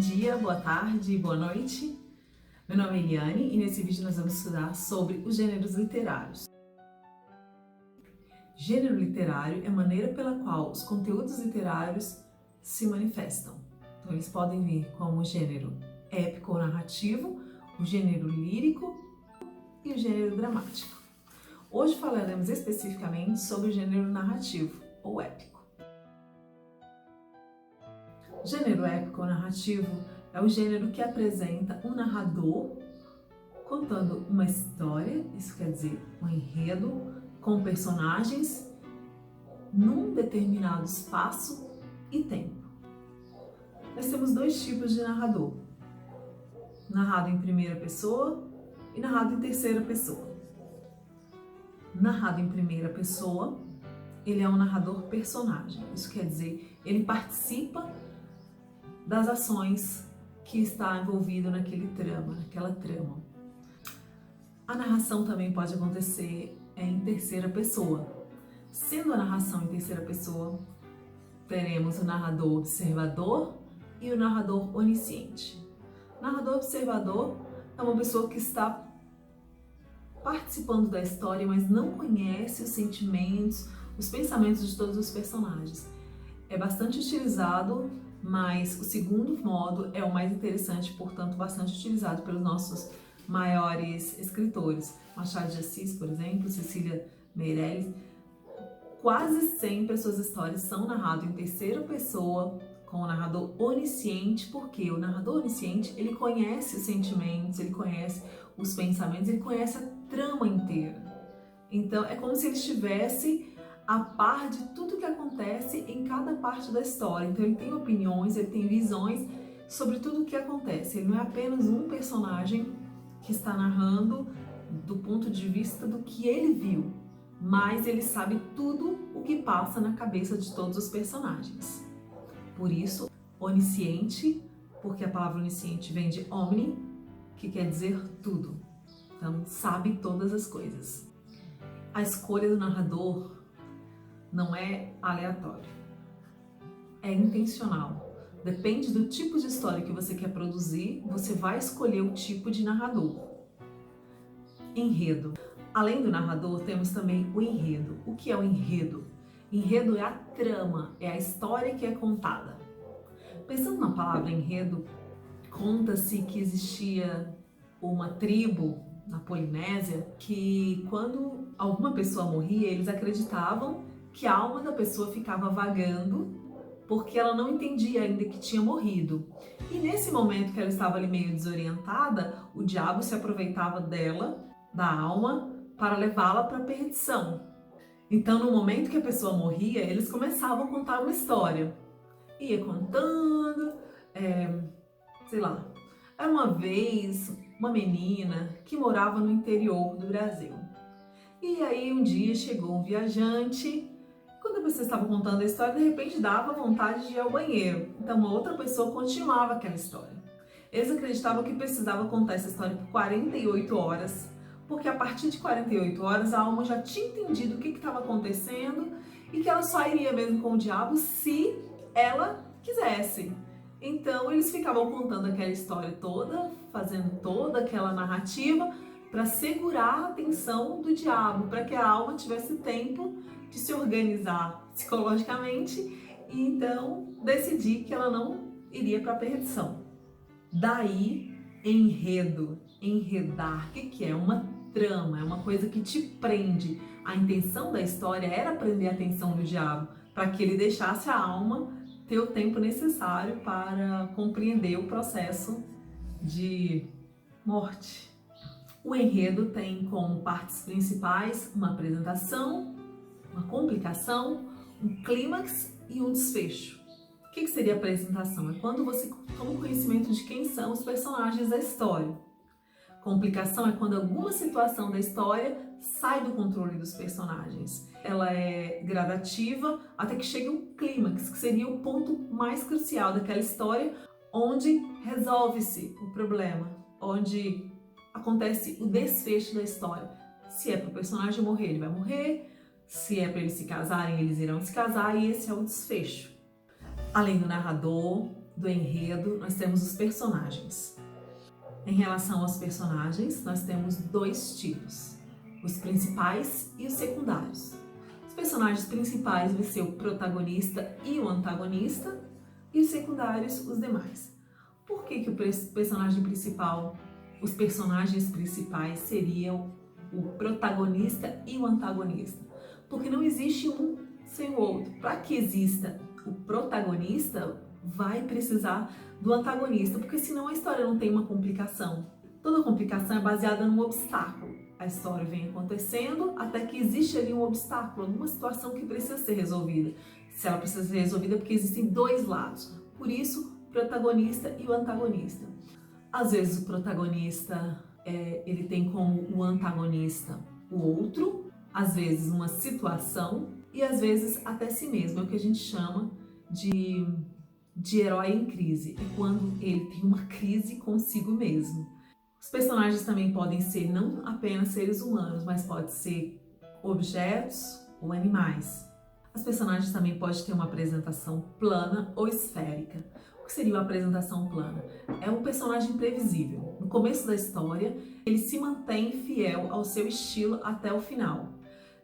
dia, boa tarde, boa noite. Meu nome é Eliane e nesse vídeo nós vamos estudar sobre os gêneros literários. Gênero literário é a maneira pela qual os conteúdos literários se manifestam. Então eles podem vir como o gênero épico ou narrativo, o gênero lírico e o gênero dramático. Hoje falaremos especificamente sobre o gênero narrativo ou épico. O gênero épico ou narrativo é o gênero que apresenta um narrador contando uma história, isso quer dizer, um enredo, com personagens num determinado espaço e tempo. Nós temos dois tipos de narrador: narrado em primeira pessoa e narrado em terceira pessoa. Narrado em primeira pessoa, ele é um narrador personagem, isso quer dizer, ele participa das ações que está envolvido naquela trama. A narração também pode acontecer em terceira pessoa. Sendo a narração em terceira pessoa, teremos o narrador observador e o narrador onisciente. O narrador observador é uma pessoa que está participando da história, mas não conhece os sentimentos, os pensamentos de todos os personagens. É bastante utilizado, mas o segundo modo é o mais interessante, portanto, bastante utilizado pelos nossos maiores escritores. Machado de Assis, por exemplo, Cecília Meirelles. Quase sempre as suas histórias são narradas em terceira pessoa, com o narrador onisciente, porque o narrador onisciente, ele conhece os sentimentos, ele conhece os pensamentos, ele conhece a trama inteira. Então, é como se ele estivesse a par de tudo que acontece em cada parte da história. Então ele tem opiniões, ele tem visões sobre tudo o que acontece. Ele não é apenas um personagem que está narrando do ponto de vista do que ele viu, mas ele sabe tudo o que passa na cabeça de todos os personagens. Por isso, onisciente, porque a palavra onisciente vem de omni, que quer dizer tudo. Então, sabe todas as coisas. A escolha do narrador não é aleatório, é intencional. Depende do tipo de história que você quer produzir, você vai escolher o tipo de narrador. Enredo. Além do narrador, temos também o enredo. O que é o enredo? Enredo é a trama, é a história que é contada. Pensando na palavra enredo, conta-se que existia uma tribo na Polinésia que, quando alguma pessoa morria, eles acreditavam que a alma da pessoa ficava vagando porque ela não entendia ainda que tinha morrido. E nesse momento que ela estava ali meio desorientada, o diabo se aproveitava dela, da alma, para levá-la para a perdição. Então, no momento que a pessoa morria, eles começavam a contar uma história. Ia contando, sei lá, era uma vez uma menina que morava no interior do Brasil. E aí um dia chegou um viajante. Quando a pessoa estava contando a história, de repente dava vontade de ir ao banheiro. Então uma outra pessoa continuava aquela história. Eles acreditavam que precisava contar essa história por 48 horas, porque a partir de 48 horas a alma já tinha entendido o que estava acontecendo e que ela só iria mesmo com o diabo se ela quisesse. Então eles ficavam contando aquela história toda, fazendo toda aquela narrativa para segurar a atenção do diabo, para que a alma tivesse tempo de se organizar psicologicamente e então decidir que ela não iria para a perdição. Daí, enredo, enredar, o que é? Uma trama, é uma coisa que te prende. A intenção da história era prender a atenção do diabo, para que ele deixasse a alma ter o tempo necessário para compreender o processo de morte. O enredo tem como partes principais uma apresentação, uma complicação, um clímax e um desfecho. O que seria a apresentação? É quando você toma conhecimento de quem são os personagens da história. Complicação é quando alguma situação da história sai do controle dos personagens. Ela é gradativa até que chegue um clímax, que seria o ponto mais crucial daquela história, onde resolve-se o problema, onde acontece o desfecho da história. Se é para o personagem morrer, ele vai morrer. Se é para eles se casarem, eles irão se casar, e esse é o desfecho. Além do narrador, do enredo, nós temos os personagens. Em relação aos personagens, nós temos dois tipos, os principais e os secundários. Os personagens principais vão ser o protagonista e o antagonista, e os secundários, os demais. Por que o personagem principal, os personagens principais seriam o protagonista e o antagonista? Porque não existe um sem o outro. Para que exista o protagonista, vai precisar do antagonista, porque senão a história não tem uma complicação. Toda complicação é baseada num obstáculo. A história vem acontecendo até que existe ali um obstáculo, alguma situação que precisa ser resolvida. Se ela precisa ser resolvida é porque existem dois lados. Por isso, o protagonista e o antagonista. Às vezes o protagonista ele tem como o antagonista o outro, às vezes uma situação e às vezes até si mesmo. É o que a gente chama de herói em crise. É quando ele tem uma crise consigo mesmo. Os personagens também podem ser não apenas seres humanos, mas pode ser objetos ou animais. As personagens também podem ter uma apresentação plana ou esférica. O que seria uma apresentação plana? É um personagem previsível. No começo da história, ele se mantém fiel ao seu estilo até o final.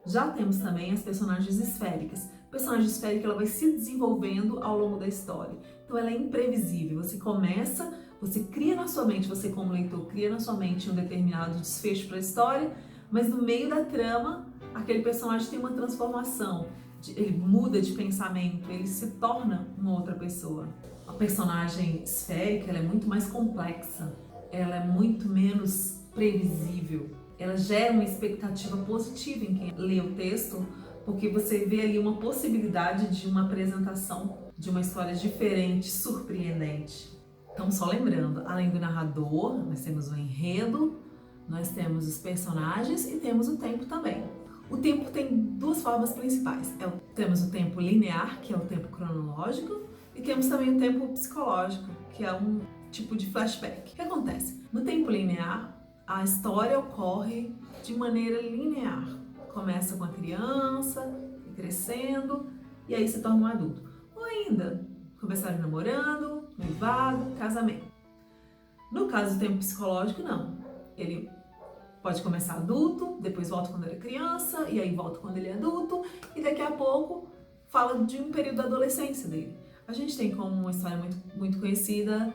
Já temos também as personagens esféricas. A personagem esférica ela vai se desenvolvendo ao longo da história. Então ela é imprevisível. Você cria na sua mente, você como leitor, cria na sua mente um determinado desfecho para a história, mas no meio da trama, aquele personagem tem uma transformação. Ele muda de pensamento, ele se torna uma outra pessoa. A personagem esférica ela é muito mais complexa, ela é muito menos previsível. Ela gera uma expectativa positiva em quem lê o texto, porque você vê ali uma possibilidade de uma apresentação de uma história diferente, surpreendente. Então, só lembrando, além do narrador, nós temos o enredo, nós temos os personagens e temos o tempo também. O tempo tem duas formas principais. Temos o tempo linear, que é o tempo cronológico, e temos também o tempo psicológico, que é um tipo de flashback. O que acontece? No tempo linear, a história ocorre de maneira linear. Começa com a criança, crescendo, e aí se torna um adulto. Ou ainda, começaram namorando, noivado, casamento. No caso do tempo psicológico, não. Ele pode começar adulto, depois volta quando era criança, e aí volta quando ele é adulto, e daqui a pouco fala de um período da adolescência dele. A gente tem como uma história muito conhecida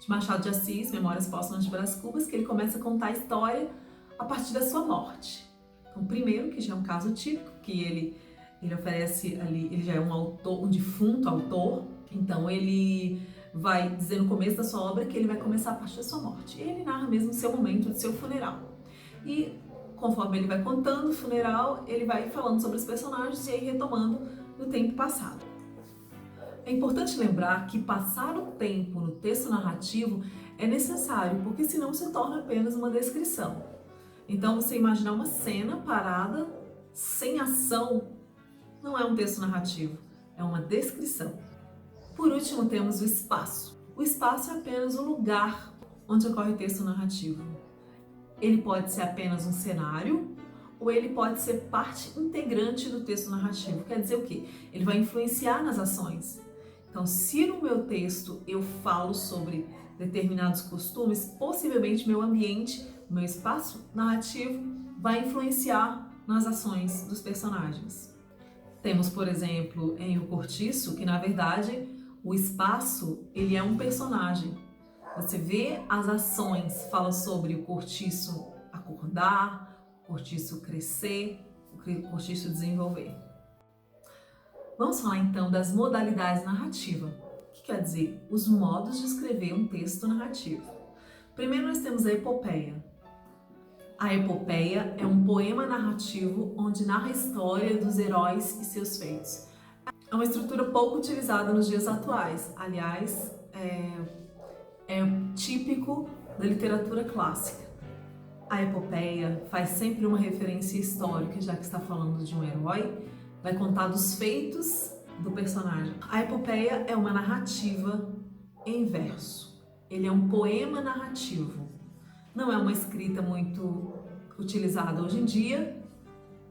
de Machado de Assis, Memórias Póstumas de Brás Cubas, que ele começa a contar a história a partir da sua morte. Então, primeiro, que já é um caso típico, que ele oferece ali, ele já é um autor, um defunto autor, então ele vai dizer no começo da sua obra que ele vai começar a partir da sua morte. Ele narra mesmo o seu momento de seu funeral. E conforme ele vai contando o funeral, ele vai falando sobre os personagens e aí retomando no tempo passado. É importante lembrar que passar o tempo no texto narrativo é necessário, porque senão se torna apenas uma descrição. Então, você imaginar uma cena parada, sem ação, não é um texto narrativo, é uma descrição. Por último, temos o espaço. O espaço é apenas o lugar onde ocorre o texto narrativo. Ele pode ser apenas um cenário, ou ele pode ser parte integrante do texto narrativo. Quer dizer o quê? Ele vai influenciar nas ações. Então, se no meu texto eu falo sobre determinados costumes, possivelmente meu ambiente, meu espaço narrativo vai influenciar nas ações dos personagens. Temos, por exemplo, em O Cortiço, que na verdade o espaço ele é um personagem. Você vê as ações, fala sobre o cortiço acordar, o cortiço crescer, o cortiço desenvolver. Vamos falar então das modalidades narrativas. O que quer dizer? Os modos de escrever um texto narrativo. Primeiro nós temos a epopeia. A epopeia é um poema narrativo onde narra a história dos heróis e seus feitos. É uma estrutura pouco utilizada nos dias atuais. Aliás, é típico da literatura clássica. A epopeia faz sempre uma referência histórica, já que está falando de um herói, vai contar dos feitos do personagem. A epopeia é uma narrativa em verso. Ele é um poema narrativo. Não é uma escrita muito utilizada hoje em dia,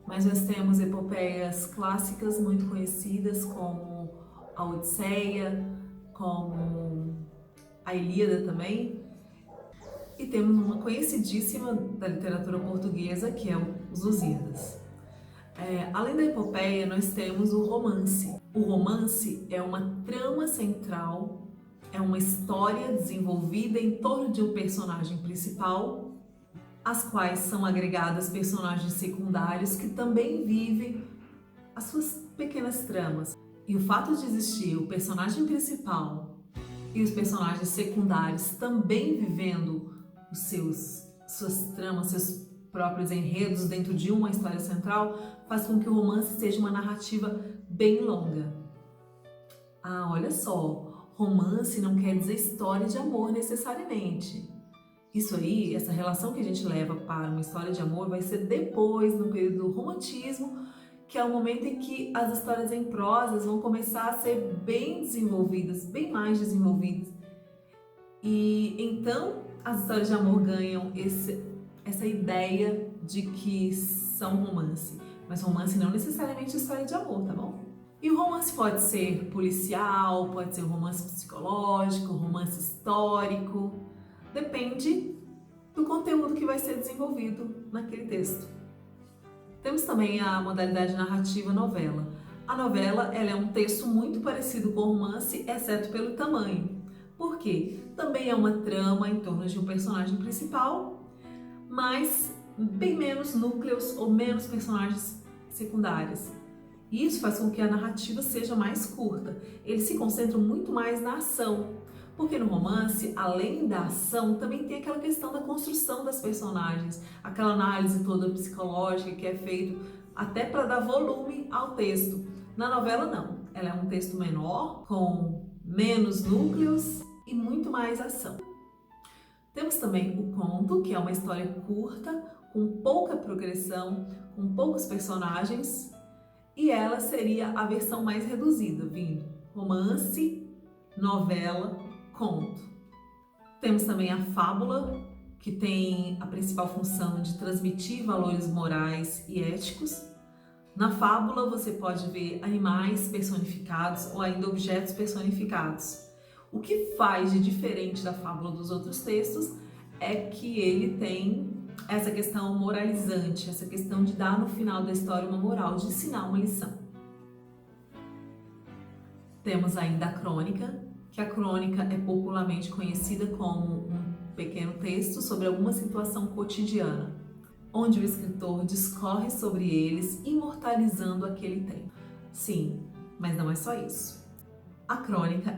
mas nós temos epopeias clássicas muito conhecidas como a Odisseia, como a Ilíada também. E temos uma conhecidíssima da literatura portuguesa, que é os Lusíadas. Além da epopeia, nós temos o romance. O romance é uma trama central, é uma história desenvolvida em torno de um personagem principal, às quais são agregadas personagens secundários que também vivem as suas pequenas tramas. E o fato de existir o personagem principal e os personagens secundários também vivendo suas tramas, seus próprios enredos dentro de uma história central, faz com que o romance seja uma narrativa bem longa. Olha só, romance não quer dizer história de amor necessariamente. Isso aí, essa relação que a gente leva para uma história de amor vai ser depois, no período do romantismo, que é o momento em que as histórias em prosas vão começar a ser bem desenvolvidas, bem mais desenvolvidas. E então as histórias de amor ganham essa ideia de que são romance. Mas romance não necessariamente é história de amor, tá bom? E o romance pode ser policial, pode ser um romance psicológico, romance histórico. Depende do conteúdo que vai ser desenvolvido naquele texto. Temos também a modalidade narrativa novela. A novela ela é um texto muito parecido com o romance, exceto pelo tamanho. Por quê? Também é uma trama em torno de um personagem principal, mas bem menos núcleos ou menos personagens secundários. E isso faz com que a narrativa seja mais curta. Eles se concentram muito mais na ação, porque no romance, além da ação, também tem aquela questão da construção das personagens, aquela análise toda psicológica que é feita até para dar volume ao texto. Na novela não, ela é um texto menor, com menos núcleos e muito mais ação. Temos também o conto, que é uma história curta, com pouca progressão, com poucos personagens, e ela seria a versão mais reduzida, vindo romance, novela, conto. Temos também a fábula, que tem a principal função de transmitir valores morais e éticos. Na fábula você pode ver animais personificados ou ainda objetos personificados. O que faz de diferente da fábula dos outros textos é que ele tem essa questão moralizante, essa questão de dar no final da história uma moral, de ensinar uma lição. Temos ainda a crônica, que a crônica é popularmente conhecida como um pequeno texto sobre alguma situação cotidiana, onde o escritor discorre sobre eles, imortalizando aquele tempo. Sim, mas não é só isso. A crônica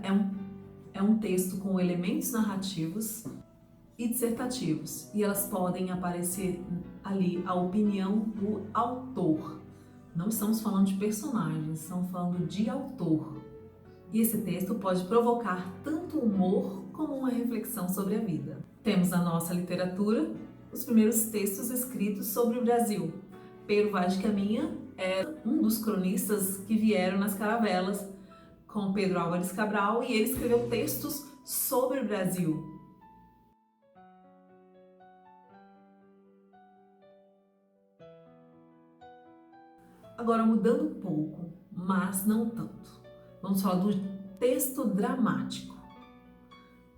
é um texto com elementos narrativos e dissertativos, e elas podem aparecer ali a opinião do autor. Não estamos falando de personagens, estamos falando de autor. E esse texto pode provocar tanto humor como uma reflexão sobre a vida. Temos na nossa literatura os primeiros textos escritos sobre o Brasil. Pero Vaz de Caminha era um dos cronistas que vieram nas caravelas com Pedro Álvares Cabral, e ele escreveu textos sobre o Brasil. Agora, mudando um pouco, mas não tanto. Vamos falar do texto dramático.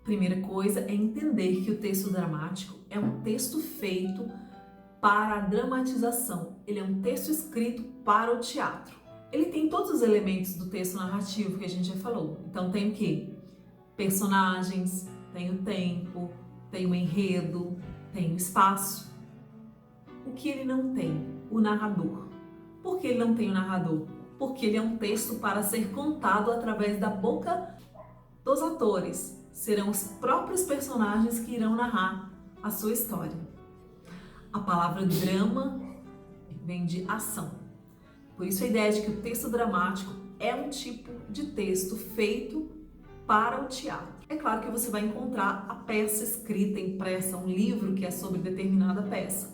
Primeira coisa é entender que o texto dramático é um texto feito para a dramatização. Ele é um texto escrito para o teatro. Ele tem todos os elementos do texto narrativo que a gente já falou. Então tem o quê? Personagens, tem o tempo, tem o enredo, tem o espaço. O que ele não tem? O narrador. Por que ele não tem o narrador? Porque ele é um texto para ser contado através da boca dos atores. Serão os próprios personagens que irão narrar a sua história. A palavra drama vem de ação. Por isso a ideia de que o texto dramático é um tipo de texto feito para o teatro. É claro que você vai encontrar a peça escrita, impressa, um livro que é sobre determinada peça.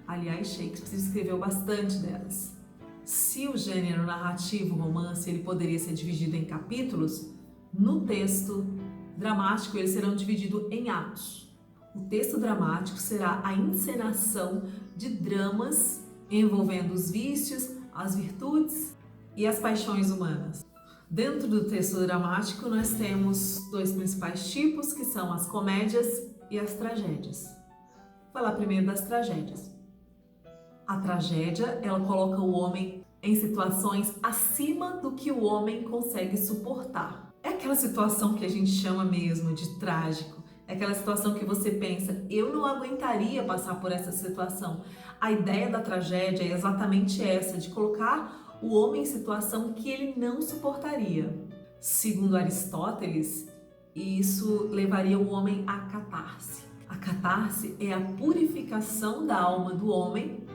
Aliás, Shakespeare escreveu bastante delas. Se o gênero narrativo, romance, ele poderia ser dividido em capítulos, no texto dramático eles serão divididos em atos. O texto dramático será a encenação de dramas envolvendo os vícios, as virtudes e as paixões humanas. Dentro do texto dramático, nós temos dois principais tipos, que são as comédias e as tragédias. Vou falar primeiro das tragédias. A tragédia, ela coloca o homem em situações acima do que o homem consegue suportar. É aquela situação que a gente chama mesmo de trágico. É aquela situação que você pensa, eu não aguentaria passar por essa situação. A ideia da tragédia é exatamente essa, de colocar o homem em situação que ele não suportaria. Segundo Aristóteles, isso levaria o homem à catarse. A catarse é a purificação da alma do homem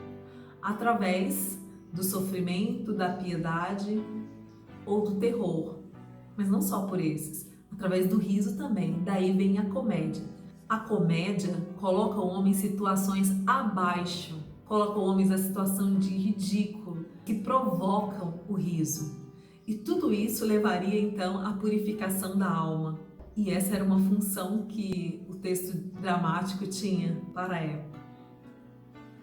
através do sofrimento, da piedade ou do terror. Mas não só por esses, através do riso também. Daí vem a comédia. A comédia coloca o homem em situações abaixo, coloca o homem na situação de ridículo, que provocam o riso. E tudo isso levaria então à purificação da alma. E essa era uma função que o texto dramático tinha para a época.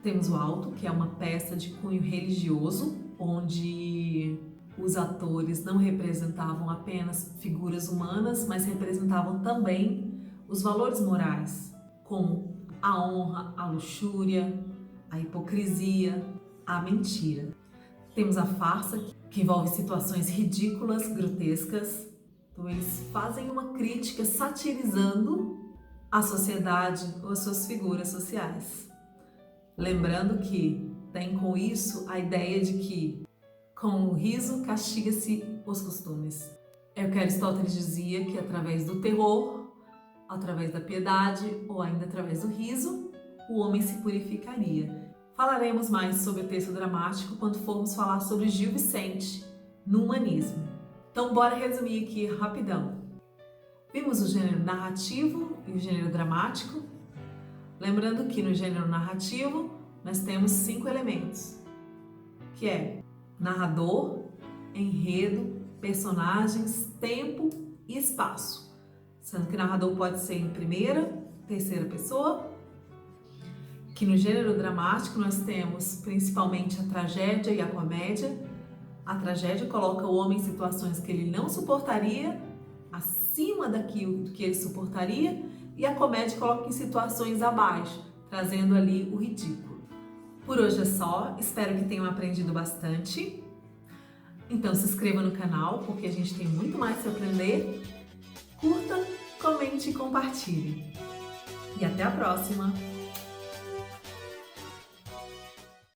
Temos o Auto, que é uma peça de cunho religioso, onde os atores não representavam apenas figuras humanas, mas representavam também os valores morais, como a honra, a luxúria, a hipocrisia, a mentira. Temos a farsa, que envolve situações ridículas, grotescas. Então eles fazem uma crítica satirizando a sociedade ou as suas figuras sociais. Lembrando que tem com isso a ideia de que com o riso castiga-se os costumes. É o que Aristóteles dizia, que através do terror, através da piedade ou ainda através do riso, o homem se purificaria. Falaremos mais sobre o texto dramático quando formos falar sobre Gil Vicente no humanismo. Então bora resumir aqui rapidão. Vimos o gênero narrativo e o gênero dramático. Lembrando que no gênero narrativo nós temos 5 elementos, que é narrador, enredo, personagens, tempo e espaço. Sendo que narrador pode ser em primeira, terceira pessoa. Que no gênero dramático nós temos principalmente a tragédia e a comédia. A tragédia coloca o homem em situações que ele não suportaria, acima daquilo que ele suportaria, e a comédia coloca em situações abaixo, trazendo ali o ridículo. Por hoje é só, espero que tenham aprendido bastante. Então se inscreva no canal, porque a gente tem muito mais para aprender. Curta, comente e compartilhe. E até a próxima!